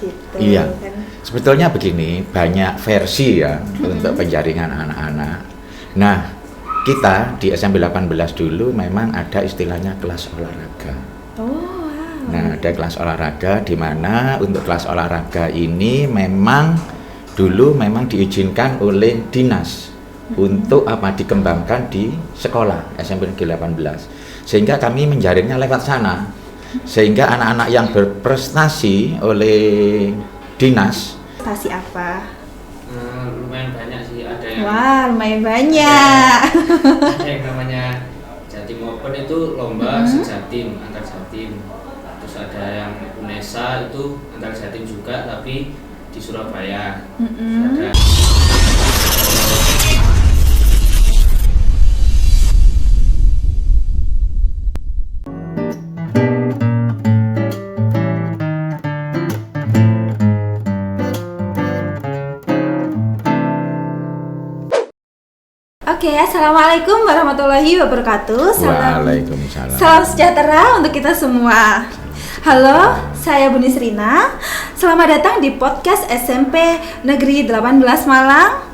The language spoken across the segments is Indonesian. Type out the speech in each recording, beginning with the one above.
gitu. Iya. Kan. Sebetulnya begini, banyak versi ya untuk penjaringan anak-anak. Nah, kita di SMP 18 dulu memang ada istilahnya kelas olahraga. Oh, wow. Nah, ada kelas olahraga di mana untuk kelas olahraga ini memang dulu memang diizinkan oleh dinas untuk dikembangkan di sekolah SMP Negeri 18. Sehingga kami menjaringnya lewat sana. Sehingga anak-anak yang berprestasi oleh dinas. Prestasi apa? Lumayan banyak sih, ada yang Wah, lumayan banyak. ada yang namanya Jatim Open itu lomba sejatim, antar jatim. Terus ada yang UNESA itu antar jatim juga tapi di Surabaya. Terus ada Oke, assalamualaikum warahmatullahi wabarakatuh. Waalaikumsalam. Salam sejahtera untuk kita semua. Halo, saya Bu Nisrina. Selamat datang di podcast SMP Negeri 18 Malang.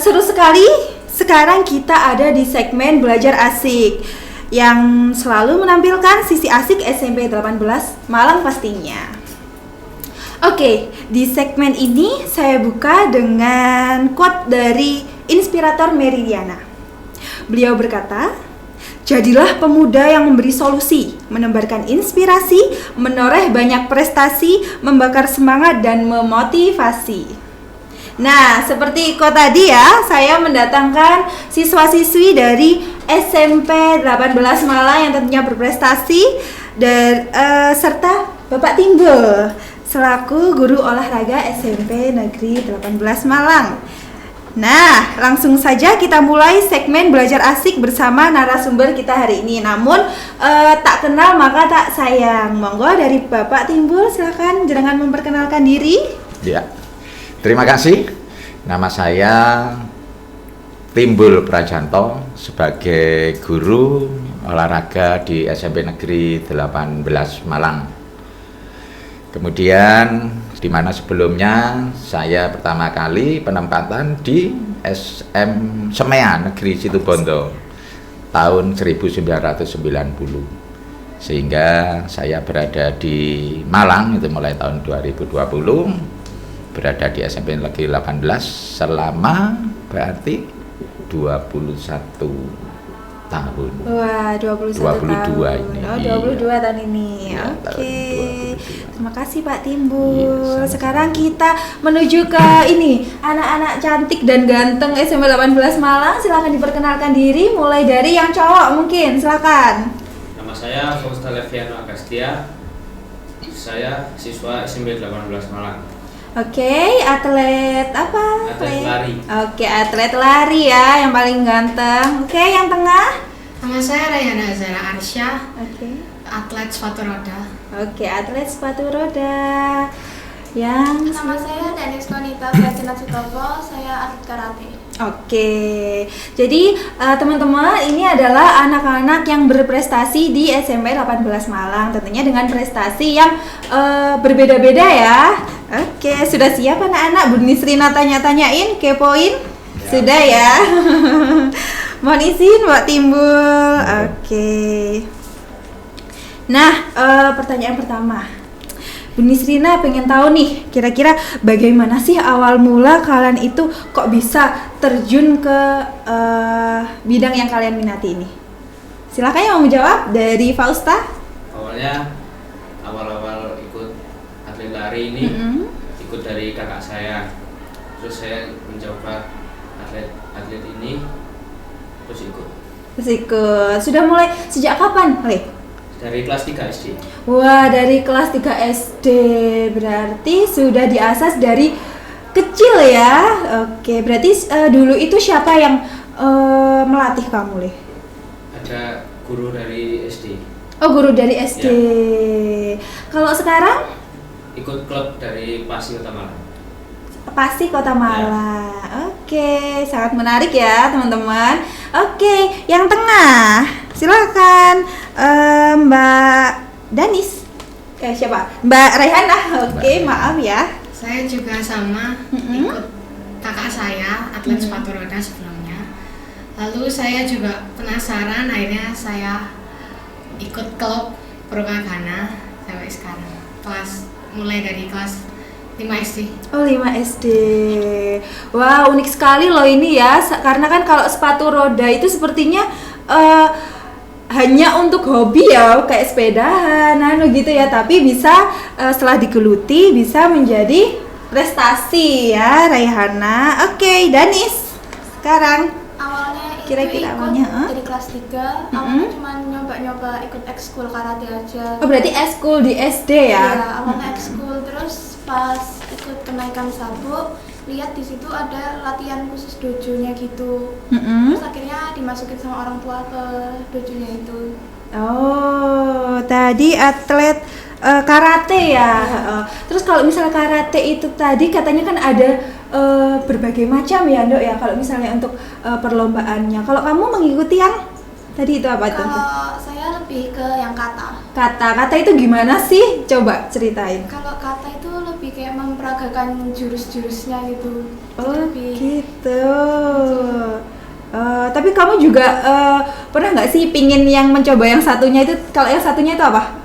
Seru sekali. Sekarang kita ada di segmen Belajar Asik yang selalu menampilkan sisi asik SMP 18 Malang pastinya. Oke, di segmen ini saya buka dengan quote dari inspirator Meridiana. Beliau berkata, "Jadilah pemuda yang memberi solusi, menebarkan inspirasi, menoreh banyak prestasi, membakar semangat dan memotivasi." Nah, seperti quote tadi ya, saya mendatangkan siswa-siswi dari SMP 18 Malang yang tentunya berprestasi dan serta Bapak Timbul selaku guru olahraga SMP Negeri 18 Malang. Nah, langsung saja kita mulai segmen Belajar Asik bersama narasumber kita hari ini. Namun, tak kenal maka tak sayang. Monggo dari Bapak Timbul, silakan jangan memperkenalkan diri. Ya, terima kasih. Nama saya Timbul Prajanto sebagai guru olahraga di SMP Negeri 18 Malang. Kemudian di mana sebelumnya saya pertama kali penempatan di SM Semea Negeri Situbondo tahun 1990. Sehingga saya berada di Malang itu mulai tahun 2020, berada di SMP Negeri 18 selama berarti 21 tahun. Wah, 21 22 tahun. ini. Oh, 22 tahun ini. Iya, Oke. tahun 22. Terima kasih Pak Timbul. Iya, sama-sama. Sekarang kita menuju ke ini, anak-anak cantik dan ganteng SMP 18 Malang. Silakan diperkenalkan diri mulai dari yang cowok mungkin. Silakan. nama saya Fausta Leviano Agustia. Saya siswa SMP 18 Malang. Oke, atlet apa? Atlet lari. Oke, atlet lari ya, yang paling ganteng. Oke, yang tengah. Nama saya Rayana Zara Arsya, Oke. atlet sepatu roda. Oke, atlet sepatu roda. Yang Nama saya Danis Konita Prajana Sutopo, saya atlet karate. Oke, jadi teman-teman ini adalah anak-anak yang berprestasi di SMP 18 Malang, tentunya dengan prestasi yang berbeda-beda ya. Oke, sudah siap anak-anak? Bu Nisrina tanya-tanyain, kepoin? Sudah ya. Mohon izin Mbak Timbul. Oke. Nah, pertanyaan pertama. Bu Nisrina pengen tahu nih, kira-kira bagaimana sih awal mula kalian itu kok bisa terjun ke bidang yang kalian minati ini? Silakan yang mau menjawab dari Fausta. Awalnya awal-awal ikut atlet lari ini ikut dari kakak saya. Terus saya mencoba atlet ini terus ikut. Terus ikut. Sudah mulai sejak kapan, Le? Dari kelas 3 SD. Wah, dari kelas 3 SD berarti sudah diasas dari kecil ya. Oke, berarti dulu itu siapa yang melatih kamu, Le? Ada guru dari SD. Oh, guru dari SD. Kalau sekarang? Ikut klub dari Pasi Kota Malang. Pasti Kota Malang. Oke, sangat menarik ya teman-teman. Oke, yang tengah, silakan Mbak Danis. Siapa? Mbak Raihana. Oke, maaf ya. Saya juga sama ikut kakak saya atlet sepatu roda sebelumnya. Lalu saya juga penasaran, akhirnya saya ikut klub Prokagana sampai sekarang. Mulai dari kelas 5 SD. Oh, 5 SD. Wah, unik sekali loh ini ya. Karena kan kalau sepatu roda itu sepertinya hanya untuk hobi ya, kayak sepedahan, gitu ya. Tapi bisa setelah digeluti bisa menjadi prestasi ya, Raihana. Oke, Danis. Sekarang Awalnya itu kira-kira ikut awalnya, dari kelas 3. Awalnya cuma nyoba-nyoba ikut ekskul karate aja. Oh, berarti ekskul di SD ya? Iya, awalnya ekskul, terus pas ikut kenaikan sabuk, lihat di situ ada latihan khusus dojonya gitu. Terus akhirnya dimasukin sama orang tua ke dojonya itu. Oh, tadi atlet karate ya. Terus kalau misalnya karate itu tadi katanya kan ada berbagai macam ya, Dok ya. Kalau misalnya untuk perlombaannya. Kalau kamu mengikuti yang tadi itu apa tuh? Kalau saya lebih ke yang kata. Kata itu gimana sih? Coba ceritain. Kalau kata itu lebih kayak memperagakan jurus-jurusnya gitu. Oh, Lebih gitu. Tapi kamu juga pernah nggak sih pingin yang mencoba yang satunya itu? Kalau yang satunya itu apa?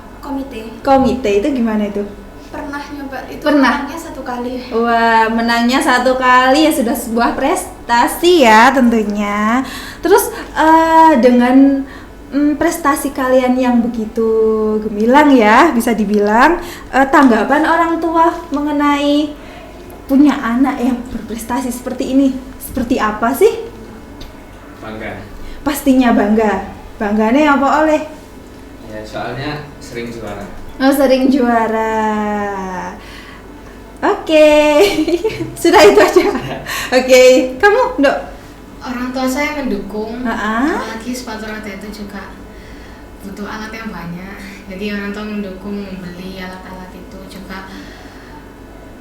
Komite itu gimana itu? Pernah nyoba itu. Pernah? Menangnya 1 kali. Wah, menangnya 1 kali ya sudah sebuah prestasi ya tentunya. Terus dengan prestasi kalian yang begitu gemilang ya, bisa dibilang, tanggapan orang tua mengenai punya anak yang berprestasi seperti ini, seperti apa sih? Bangga. Pastinya bangga. Bangganya apa oleh? Ya soalnya sering juara. Oh, sering juara. Oke. Sudah itu aja. Oke. Kamu, Dok? Orang tua saya mendukung, Ha-ha. apalagi sepatu roda itu juga butuh alat yang banyak. Jadi orang tua mendukung membeli alat-alat itu, juga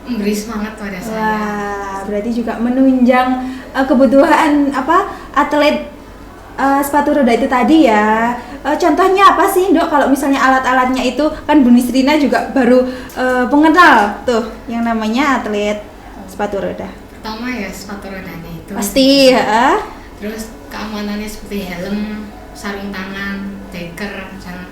memberi semangat pada saya. Wah, berarti juga menunjang kebutuhan atlet sepatu roda itu tadi ya. Contohnya apa sih, Dok? Kalau misalnya alat-alatnya itu kan Bu Nisrina juga baru mengenal tuh yang namanya atlet sepatu roda. Pertama ya sepatu rodanya itu. Pasti ya. Terus keamanannya seperti helm, sarung tangan, deker, dan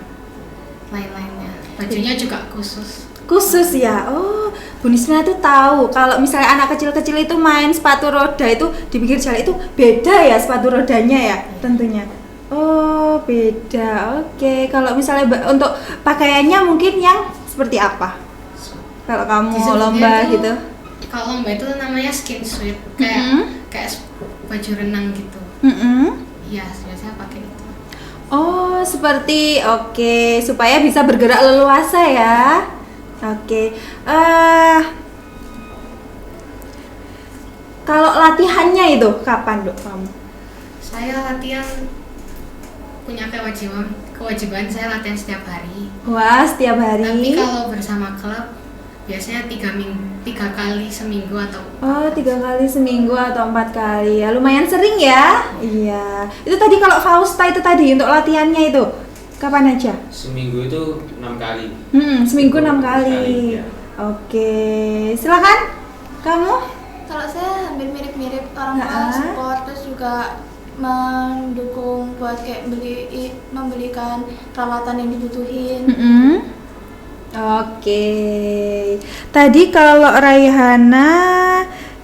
lain-lainnya. Bajunya juga khusus. Khusus ya. Oh, Bu Nisrina tuh tahu kalau misalnya anak kecil-kecil itu main sepatu roda itu di pinggir jalan itu beda ya sepatu rodanya ya, tentunya. Oh, beda. Oke. Kalau misalnya untuk pakaiannya mungkin yang seperti apa? Kalau kamu Di sebelumnya lomba itu, gitu. Kalau lomba itu namanya skin suit, kayak baju renang gitu. Iya, biasanya pakai itu. Oh, seperti oke, supaya bisa bergerak leluasa ya. Oke. Kalau latihannya itu kapan, Dok, kamu? Saya latihan punya kewajiban saya latihan setiap hari. Wah, setiap hari. Tapi kalau bersama klub biasanya 3 kali seminggu atau Oh, 3 kali seminggu atau 4 kali ya, lumayan sering ya. Iya. Itu tadi kalau Fausta itu tadi untuk latihannya itu kapan aja? Seminggu itu 6 kali. Seminggu 6 kali. Ya. Oke, silakan kamu. Kalau saya hampir mirip-mirip, orang tua support, terus juga mendukung buat kayak membelikan peralatan yang dibutuhin. Oke. Tadi kalau Raihana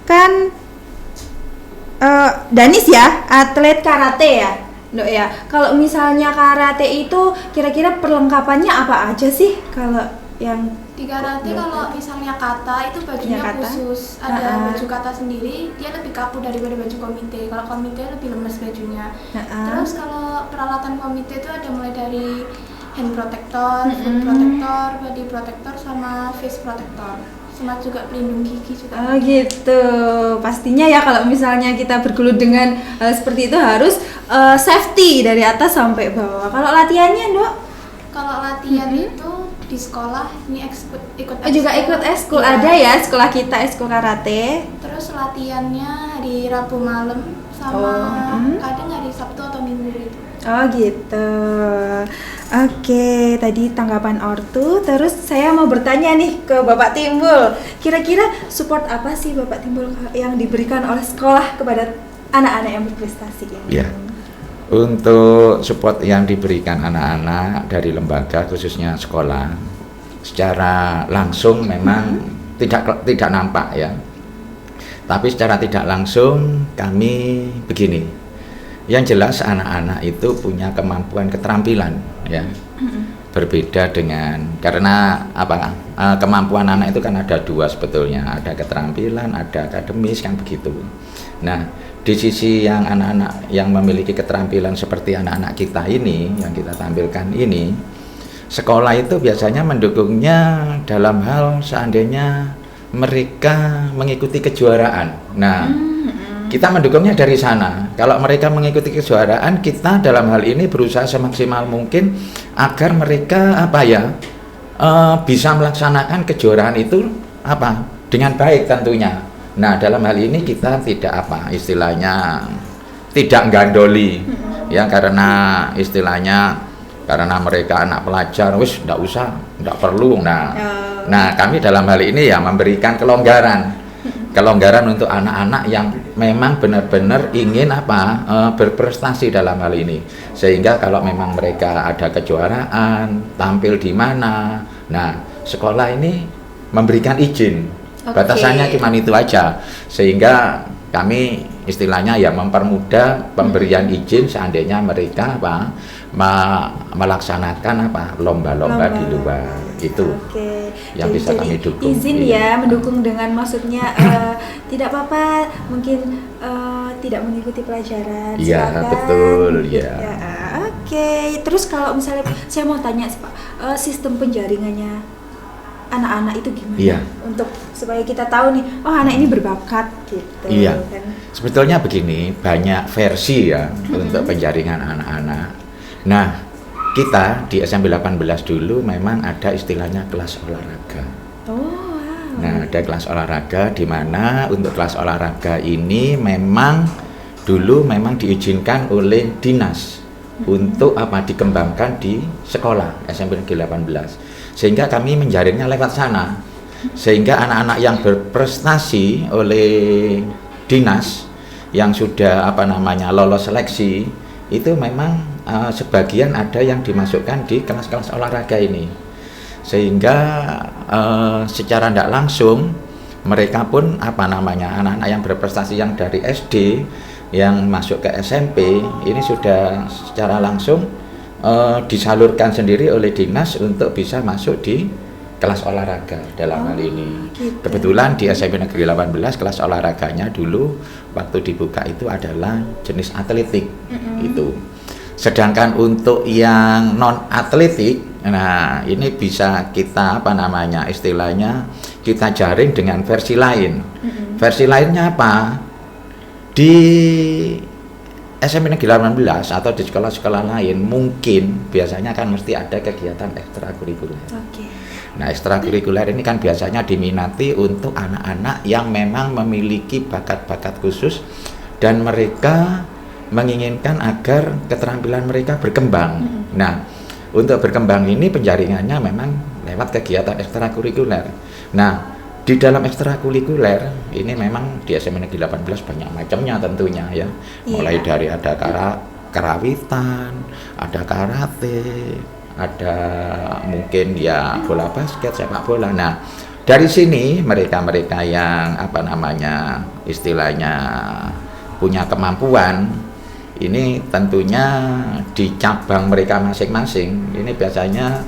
kan Danis ya, atlet karate ya, Dok ya. Kalau misalnya karate itu kira-kira perlengkapannya apa aja sih kalau yang Di karate kalau misalnya kata itu bajunya Ya, kata. khusus, ada baju kata sendiri, dia lebih kaku daripada baju komite. Kalau komite lebih lemes bajunya. Terus kalau peralatan komite itu ada mulai dari hand protector, foot protector, body protector, sama face protector, sama juga pelindung gigi juga. Oh gitu, pastinya ya kalau misalnya kita bergelut dengan seperti itu harus safety dari atas sampai bawah. Kalau latihannya, Dok? Kalau latihan itu di sekolah ini ikut Juga ikut ekskul, Iya. ada ya sekolah kita ekskul karate. Terus latihannya hari Rabu malam sama kadang hari Sabtu atau Minggu gitu. Oh gitu. Oke, tadi tanggapan ortu. Terus saya mau bertanya nih ke Bapak Timbul. Kira-kira support apa sih Bapak Timbul yang diberikan oleh sekolah kepada anak-anak yang berprestasi ini? Ya. Untuk support yang diberikan anak-anak dari lembaga khususnya sekolah secara langsung memang tidak nampak ya. Tapi secara tidak langsung kami begini. Yang jelas anak-anak itu punya kemampuan keterampilan ya. Berbeda dengan karena kemampuan anak itu kan ada dua sebetulnya, ada keterampilan, ada akademis kan begitu. Nah, di sisi yang anak-anak yang memiliki keterampilan seperti anak-anak kita ini yang kita tampilkan ini, sekolah itu biasanya mendukungnya dalam hal seandainya mereka mengikuti kejuaraan. Nah, kita mendukungnya dari sana. Kalau mereka mengikuti kejuaraan, kita dalam hal ini berusaha semaksimal mungkin agar mereka bisa melaksanakan kejuaraan itu dengan baik tentunya. Nah, dalam hal ini kita tidak istilahnya tidak gandoli ya, karena istilahnya karena mereka anak pelajar enggak perlu. Nah, kami dalam hal ini ya memberikan kelonggaran untuk anak-anak yang memang benar-benar ingin berprestasi dalam hal ini, sehingga kalau memang mereka ada kejuaraan tampil di mana, nah sekolah ini memberikan izin. Batasannya cuma itu aja, sehingga kami istilahnya ya mempermudah pemberian izin seandainya mereka melaksanakan lomba-lomba di luar itu. Yang bisa kami dukung. Izin ya, mendukung dengan maksudnya tidak apa-apa mungkin tidak mengikuti pelajaran. Iya, betul ya. Oke. Terus kalau misalnya saya mau tanya Pak, sistem penjaringannya anak-anak itu gimana? Iya. Untuk supaya kita tahu nih, oh anak ini berbakat gitu. Iya. Kan? Sebetulnya begini, banyak versi ya untuk penjaringan anak-anak. Nah, kita di SMP 18 dulu memang ada istilahnya kelas olahraga. Oh, wow. Nah, ada kelas olahraga di mana untuk kelas olahraga ini memang dulu diizinkan oleh dinas untuk dikembangkan di sekolah SMP Negeri 18. Sehingga kami menjaringnya lewat sana, sehingga anak-anak yang berprestasi oleh dinas yang sudah lolos seleksi itu memang sebagian ada yang dimasukkan di kelas-kelas olahraga ini, sehingga secara tidak langsung mereka pun anak-anak yang berprestasi yang dari SD yang masuk ke SMP ini sudah secara langsung disalurkan sendiri oleh dinas untuk bisa masuk di kelas olahraga dalam hal ini. Gitu. Kebetulan di SMP Negeri 18 kelas olahraganya dulu waktu dibuka itu adalah jenis atletik itu. Sedangkan untuk yang non atletik, nah ini bisa kita istilahnya kita jaring dengan versi lain. Versi lainnya apa? Di SMP Negeri 18 atau di sekolah-sekolah lain mungkin biasanya kan mesti ada kegiatan ekstrakurikuler. Nah, ekstrakurikuler ini kan biasanya diminati untuk anak-anak yang memang memiliki bakat-bakat khusus dan mereka menginginkan agar keterampilan mereka berkembang. Nah, untuk berkembang ini penjaringannya memang lewat kegiatan ekstrakurikuler. Nah, di dalam ekstrakurikuler ini memang di SMP Negeri 18 banyak macamnya tentunya ya. Mulai dari ada karawitan, ada karate, ada mungkin ya bola basket, sepak bola. Nah, dari sini mereka-mereka yang istilahnya punya kemampuan ini tentunya di cabang mereka masing-masing ini biasanya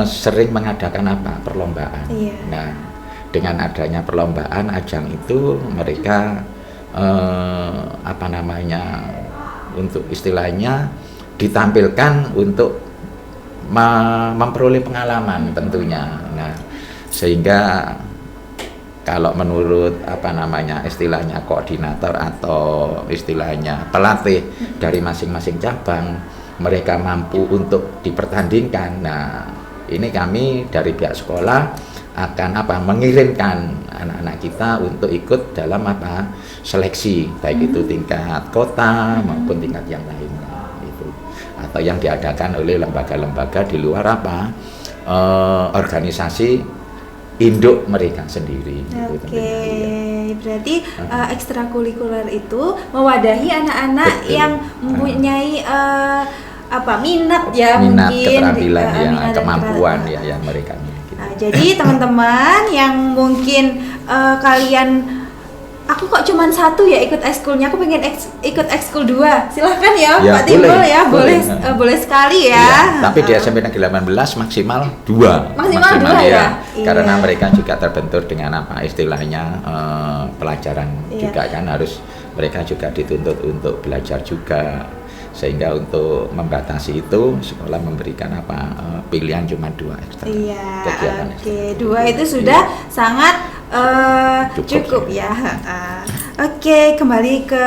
sering mengadakan perlombaan. Nah, dengan adanya perlombaan ajang itu mereka untuk istilahnya ditampilkan untuk memperoleh pengalaman tentunya. Nah, sehingga kalau menurut istilahnya koordinator atau istilahnya pelatih dari masing-masing cabang mereka mampu untuk dipertandingkan. Nah, ini kami dari pihak sekolah akan mengirimkan anak-anak kita untuk ikut dalam seleksi baik itu tingkat kota maupun tingkat yang lainnya itu. atau yang diadakan oleh lembaga-lembaga di luar apa organisasi induk mereka sendiri. Oke, berarti ekstrakurikuler itu mewadahi anak-anak yang mempunyai minat ya, minat, mungkin keterampilan minat dan kemampuan keterampilan. yang mereka miliki. Nah, jadi teman-teman yang mungkin kalian, aku kok cuman satu ya ikut ekskulnya, aku pengen ikut ekskul 2, silahkan ya, Pak Timbul ya, boleh sekali ya. Tapi di SMP Negeri 18 maksimal 2. Maksimal 2 ya? Karena Iya. mereka juga terbentur dengan apa istilahnya pelajaran juga kan, harus mereka juga dituntut untuk belajar juga, sehingga untuk membatasi itu sekolah memberikan pilihan cuma 2 ekstra. Iya, kegiatan oke, ekstra. 2 itu sudah sangat cukup ya. Oke, kembali ke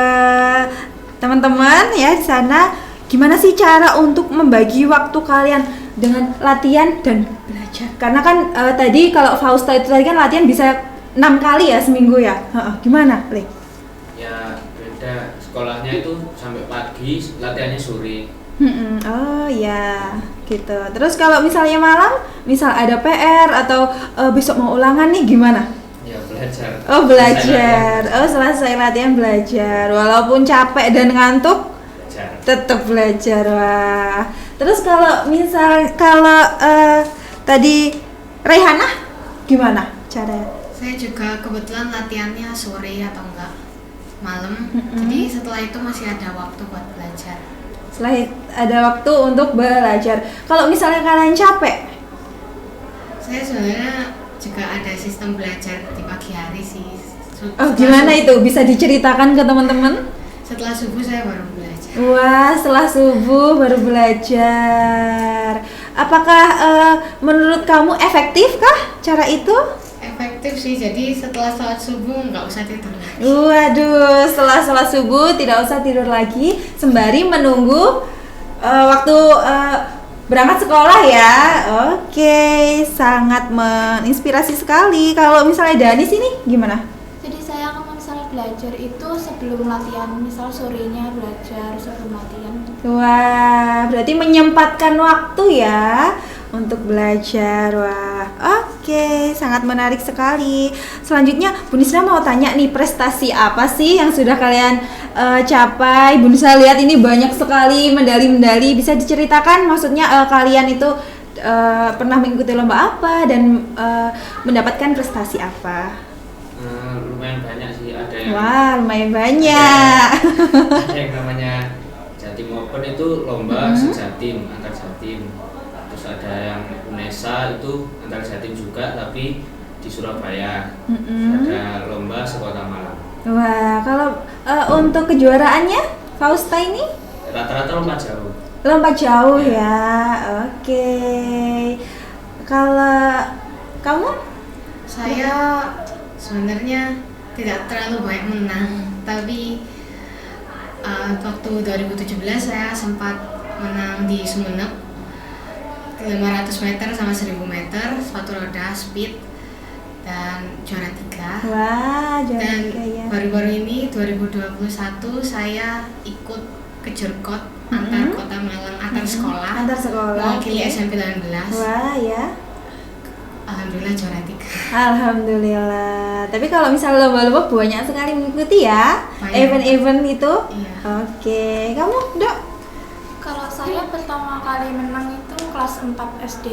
teman-teman ya di sana. Gimana sih cara untuk membagi waktu kalian dengan latihan dan belajar? Karena kan tadi kalau Fausta itu tadi kan latihan bisa 6 kali ya seminggu ya. Gimana, Le? Ya beda, sekolahnya itu sampai pagi, latihannya sore. Oh ya, gitu. Terus kalau misalnya malam, misal ada PR atau besok mau ulangan nih, gimana? Ya belajar. Oh belajar, selesai latihan belajar. Walaupun capek dan ngantuk, Belajar. tetap belajar. Wah. Terus kalau tadi Rehana, gimana cara? Saya juga kebetulan latihannya sore atau enggak malam. Jadi setelah itu masih ada waktu buat belajar. Setelah ada waktu untuk belajar. Kalau misalnya kalian capek, Saya sebenarnya juga ada sistem belajar di pagi hari sih. gimana itu? Bisa diceritakan ke teman-teman? Setelah subuh saya baru belajar. Wah, setelah subuh baru belajar. Apakah menurut kamu efektif kah cara itu? Efektif sih, jadi setelah sholat subuh nggak usah tidur lagi. Waduh, setelah sholat subuh tidak usah tidur lagi sembari menunggu waktu berangkat sekolah ya. Oke, sangat menginspirasi sekali. Kalau misalnya Dani sini gimana? Jadi saya kalau misalnya belajar itu sebelum latihan, misal sorenya belajar sebelum latihan. Wah, berarti menyempatkan waktu ya untuk belajar. Wah, oke, sangat menarik sekali. Selanjutnya, Bu Nisra mau tanya nih, prestasi apa sih yang sudah kalian capai? Bu Nisra lihat ini banyak sekali medali-medali. Bisa diceritakan maksudnya kalian itu pernah mengikuti lomba apa dan mendapatkan prestasi apa? Lumayan banyak sih, ada yang Wah, lumayan banyak. ada yang namanya Jatim Open itu lomba sejatim, antar jatim. Terus ada yang UNESA itu antar jatim juga tapi di Surabaya. Terus ada lomba sekota Malang. Wah, kalau untuk kejuaraannya Fausta ini Rata-rata lomba jauh. lompat jauh ya. Oke. Kalau kamu? Saya sebenarnya tidak terlalu banyak menang, tapi waktu 2017 saya sempat menang di Sumeneb 500 meter sama 1000 meter sepatu roda speed dan juara 3. Wah, juara Dan 3 ya. baru-baru ini 2021 saya ikut ke Jurkot antar kota Malang, antar sekolah, Antar sekolah. mewakili SMP 19. Wah, ya. Alhamdulillah juara 3. Alhamdulillah. Tapi kalau misalnya lomba-lomba banyak sekali mengikuti ya, Banyak. event-event itu. Iya. Oke, kamu, Dok? Kalau saya pertama kali menang itu kelas 4 SD.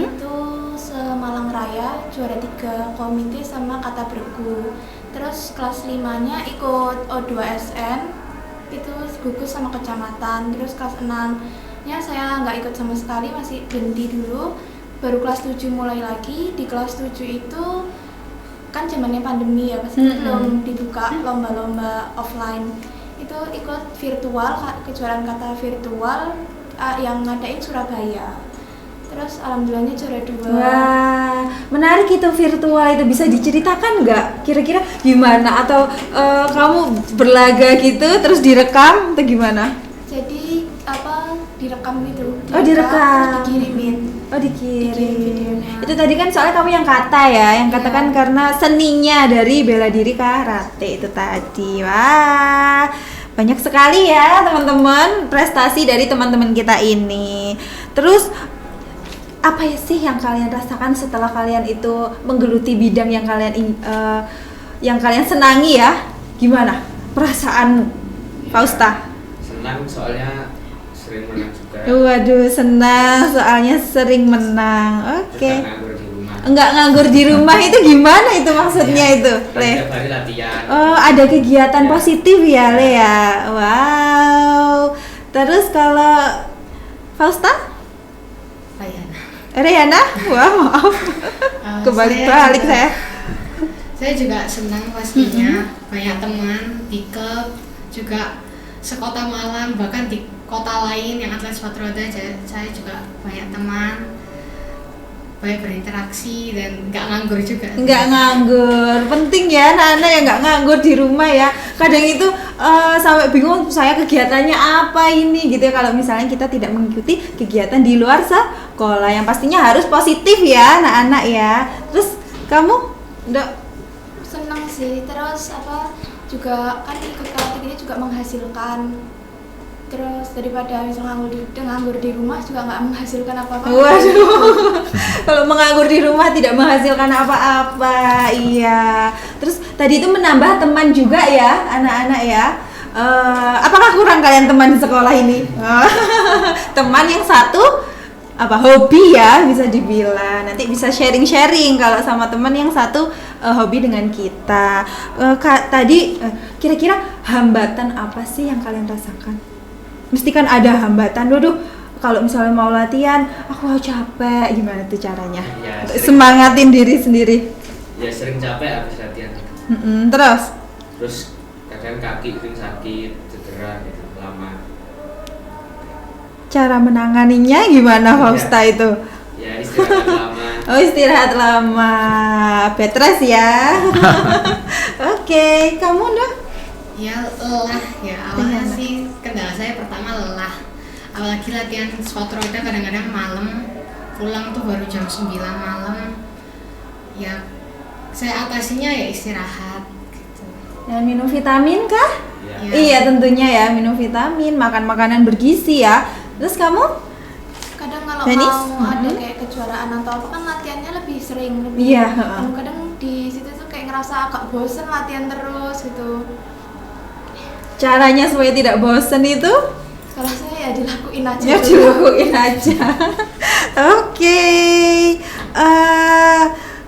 Itu Semalang Raya juara 3 komite sama kata bergu. Terus kelas 5-nya ikut O2SN itu gugus sama kecamatan. Terus kelas 6-nya saya nggak ikut sama sekali, masih berhenti dulu. Baru kelas 7 mulai lagi. Di kelas 7 itu kan zamannya pandemi ya, pasti belum dibuka lomba-lomba offline. Itu ikut virtual, kejuaraan kata virtual yang ngadain Surabaya. Terus alhamdulillahnya juara 2. Wah, menarik itu virtual itu, bisa diceritakan nggak? Kira-kira gimana? Atau kamu berlaga gitu terus direkam atau gimana? Jadi direkam gitu. Oh, direkam. Terus dikirimin. Oh, dikirim. videonya. Itu tadi kan soalnya kamu yang kata ya, yang katakan karena seninya dari bela diri karate itu tadi. Wah, banyak sekali ya teman-teman prestasi dari teman-teman kita ini. Terus apa ya sih yang kalian rasakan setelah kalian itu menggeluti bidang yang kalian senangi ya? Gimana perasaanmu, Fausta? Senang soalnya sering menang juga. Waduh, senang soalnya sering menang. Oke. Terus nggak nganggur di rumah. Enggak nganggur di rumah itu gimana itu maksudnya itu, Le? Setiap hari latihan. Oh, ada kegiatan Ya. positif ya, Le ya. Wow. Terus kalau Fausta? Reyana? Wah, maaf. Kebalik-balik saya. Saya juga senang pastinya, banyak teman di klub, juga sekota Malang, bahkan di kota lain yang atlet sepatu roda. Saya juga banyak teman, banyak berinteraksi dan nggak nganggur juga. Nggak nganggur, penting ya anak-anak yang nggak nganggur di rumah ya. Kadang itu sampai bingung saya kegiatannya apa ini gitu ya, kalau misalnya kita tidak mengikuti kegiatan di luar sekolah yang pastinya harus positif ya anak-anak ya. Terus kamu, Dok? Seneng sih, terus juga kan ikut karate ini juga menghasilkan. Terus daripada misalnya nganggur di rumah juga nggak menghasilkan apa-apa. Waduh, kalau menganggur di rumah tidak menghasilkan apa-apa, iya. Terus tadi itu menambah teman juga ya, anak-anak ya. Apakah kurang kalian teman di sekolah ini? Teman yang satu hobi ya bisa dibilang. Nanti bisa sharing-sharing kalau sama teman yang satu hobi dengan kita. Tadi kira-kira hambatan apa sih yang kalian rasakan? Mesti kan ada hambatan, kalau misalnya mau latihan, aku capek, gimana tuh caranya? Ya, Semangatin diri sendiri. Ya sering capek habis latihan. Terus Kadang kaki sering sakit, cedera gitu, lama. cara menanganinya gimana, Fausta itu? Ya istirahat lama. Oh, istirahat lama, bed rest ya. Oke, kamu Dok? Ya lelah ya, awalnya sih kendala saya pertama lelah, apalagi latihan sepatu roda kadang-kadang malam, pulang tuh baru jam 9 malam. Ya saya atasinya ya istirahat gitu. Dan minum vitamin kah? Ya. Ya. Iya tentunya ya, minum vitamin, makan makanan bergizi ya. Terus kamu? Kadang kalau Dennis? mau ada kayak kejuaraan atau apa kan latihannya lebih sering, Iya, kadang di situ tuh kayak ngerasa agak bosen latihan terus gitu. Caranya supaya tidak bosen itu? Kalau saya ya dilakuin aja Ya dulu. dilakuin aja. Oke.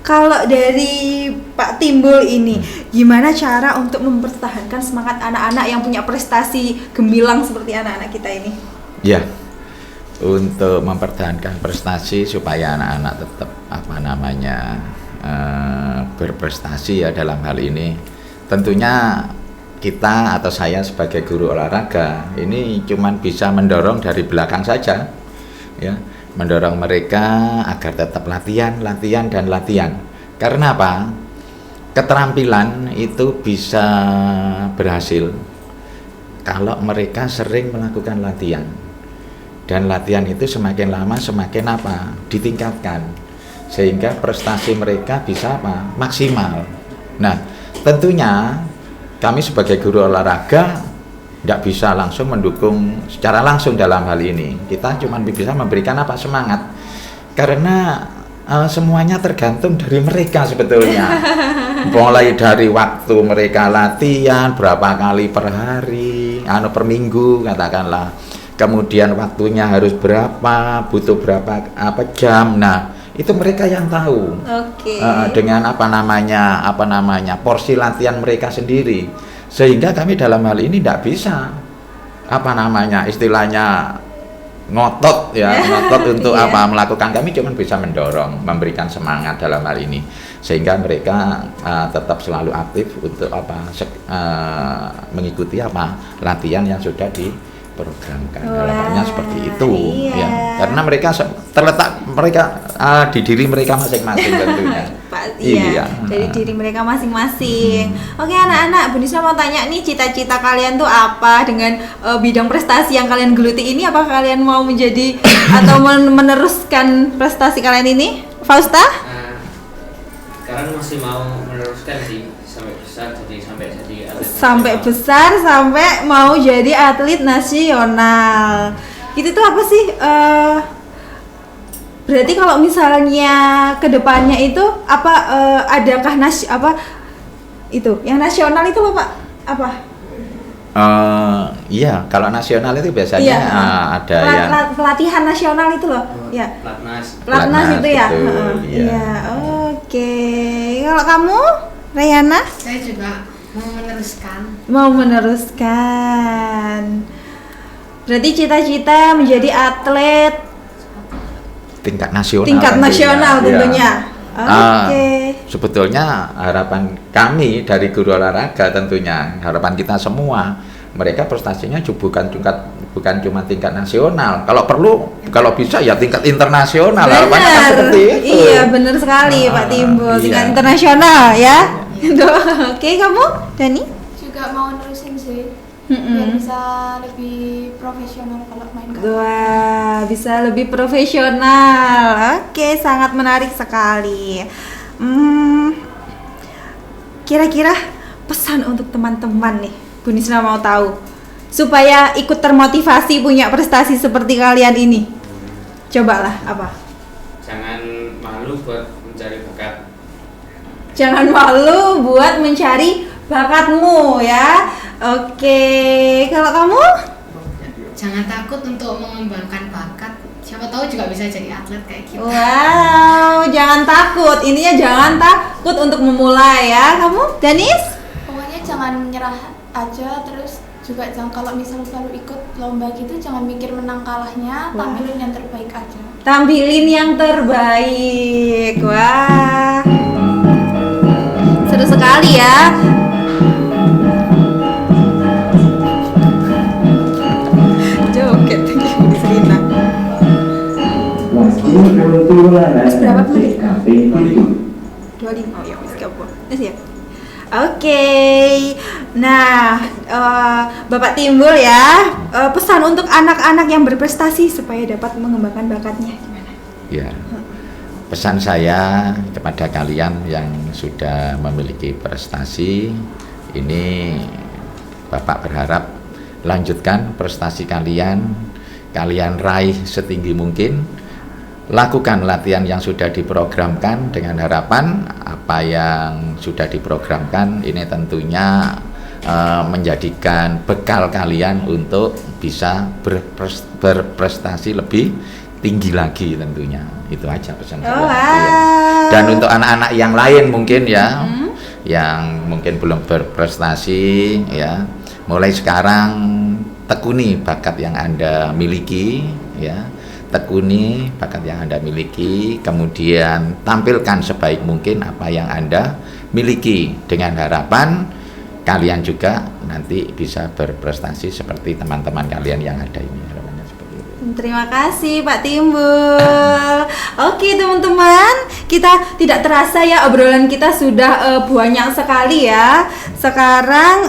Kalau dari Pak Timbul ini, gimana cara untuk mempertahankan semangat anak-anak yang punya prestasi gemilang seperti anak-anak kita ini? Ya, untuk mempertahankan prestasi supaya anak-anak tetap berprestasi ya dalam hal ini, tentunya kita atau saya sebagai guru olahraga ini cuman bisa mendorong dari belakang saja, ya, mendorong mereka agar tetap latihan. Karena apa? Keterampilan itu bisa berhasil kalau mereka sering melakukan latihan. Dan latihan itu semakin lama semakin ditingkatkan, sehingga prestasi mereka bisa maksimal. Nah, tentunya kami sebagai guru olahraga tidak bisa langsung mendukung secara langsung dalam hal ini. Kita cuma bisa memberikan semangat, karena semuanya tergantung dari mereka sebetulnya. Mulai dari waktu mereka latihan berapa kali per hari, per minggu katakanlah. Kemudian waktunya harus berapa, butuh berapa jam. Nah, itu mereka yang tahu. Oke. Dengan porsi latihan mereka sendiri, sehingga kami dalam hal ini tidak bisa istilahnya ngotot untuk melakukan. Kami cuma bisa mendorong, memberikan semangat dalam hal ini, sehingga mereka tetap selalu aktif untuk mengikuti latihan yang sudah diprogramkan. Harapannya seperti itu. Iya. Ya, karena mereka di diri mereka masing-masing tentunya. Iya, dari diri mereka masing-masing. Oke anak-anak, Bu Nisra mau tanya nih, cita-cita kalian tuh apa dengan bidang prestasi yang kalian geluti ini? Apakah kalian mau menjadi atau meneruskan prestasi kalian ini? Fausta? sekarang masih mau meneruskan sih sampai besar sampai jadi atlet Sampai nasional. besar, sampai mau jadi atlet nasional. Itu tuh apa sih? Berarti kalau misalnya kedepannya itu apa adakah itu yang nasional itu loh Pak? Apa? Iya, kalau nasional itu biasanya Iya. ada yang Pelatihan nasional itu loh. Ya. Platnas. Pelatnas itu ya. betul, Heeh. iya. Iya. Oke. Kalau kamu, Rayana, Saya juga mau meneruskan. mau meneruskan. Berarti cita-cita menjadi atlet tingkat nasional. tingkat nasional tentunya. Ah, Oke. sebetulnya harapan kami dari guru olahraga tentunya harapan kita semua mereka prestasinya bukan cuma tingkat nasional. Kalau perlu, kalau bisa ya tingkat internasional. Harapannya kan Benar. seperti itu. Iya, benar sekali Pak Timbul. Tingkat Iya. internasional ya. Oke, kamu, Dani? Juga mau nerusin sih Mm-mm. biar bisa lebih profesional kalau main kata. Wah, bisa lebih profesional. Oke, sangat menarik sekali. Kira-kira pesan untuk teman-teman nih, Bu Nisra mau tahu supaya ikut termotivasi punya prestasi seperti kalian ini. Cobalah apa? Jangan malu buat mencari bakat. Jangan malu buat mencari bakatmu ya. Oke, kalau kamu? Jangan takut untuk mengembangkan bakat. Siapa tahu juga bisa jadi atlet kayak kita. Wow, jangan takut. Intinya jangan takut untuk memulai ya. Kamu, Danis? Pokoknya jangan nyerah aja, terus juga jangan kalau misal baru ikut lomba gitu jangan mikir menang kalahnya, Wah. tampilin yang terbaik aja. Tampilin yang terbaik. Wah, seru sekali ya. Joget Bu Serina. Berapa menit? 25. Oh ya, wis gampang. Wis ya. Oke. Nah, Bapak Timbul ya, pesan untuk anak-anak yang berprestasi supaya dapat mengembangkan bakatnya gimana? Ya. Pesan saya kepada kalian yang sudah memiliki prestasi ini, Bapak berharap lanjutkan prestasi kalian raih setinggi mungkin, lakukan latihan yang sudah diprogramkan dengan harapan apa yang sudah diprogramkan ini tentunya menjadikan bekal kalian untuk bisa berprestasi lebih tinggi lagi tentunya. Itu aja pesan saya. Wow. Iya. Dan untuk anak-anak yang lain mungkin ya, yang mungkin belum berprestasi ya, mulai sekarang tekuni bakat yang Anda miliki ya. Tekuni bakat yang Anda miliki, kemudian tampilkan sebaik mungkin apa yang Anda miliki dengan harapan kalian juga nanti bisa berprestasi seperti teman-teman kalian yang ada ini. Harapannya seperti itu. Terima kasih Pak Timbul. Oke teman-teman, kita tidak terasa ya obrolan kita sudah banyak sekali ya. Sekarang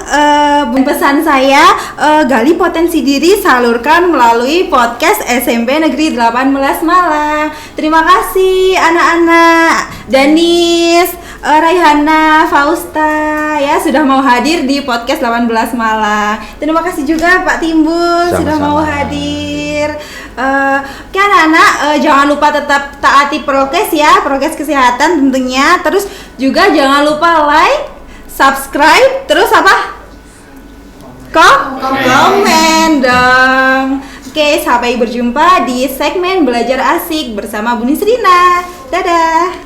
pesan saya, gali potensi diri, salurkan melalui podcast SMP Negeri 18 Malang. Terima kasih anak-anak, Danis, Raihana, Fausta ya sudah mau hadir di podcast 18 Malang. Terima kasih juga Pak Timbul sudah mau Sama-sama. hadir. Oke anak-anak, jangan lupa tetap taati prokes ya, prokes kesehatan tentunya. Terus juga jangan lupa like, subscribe, terus apa? Komen dong. Oke, sampai berjumpa di segmen Belajar Asik bersama Bu Nisrina. Dadah.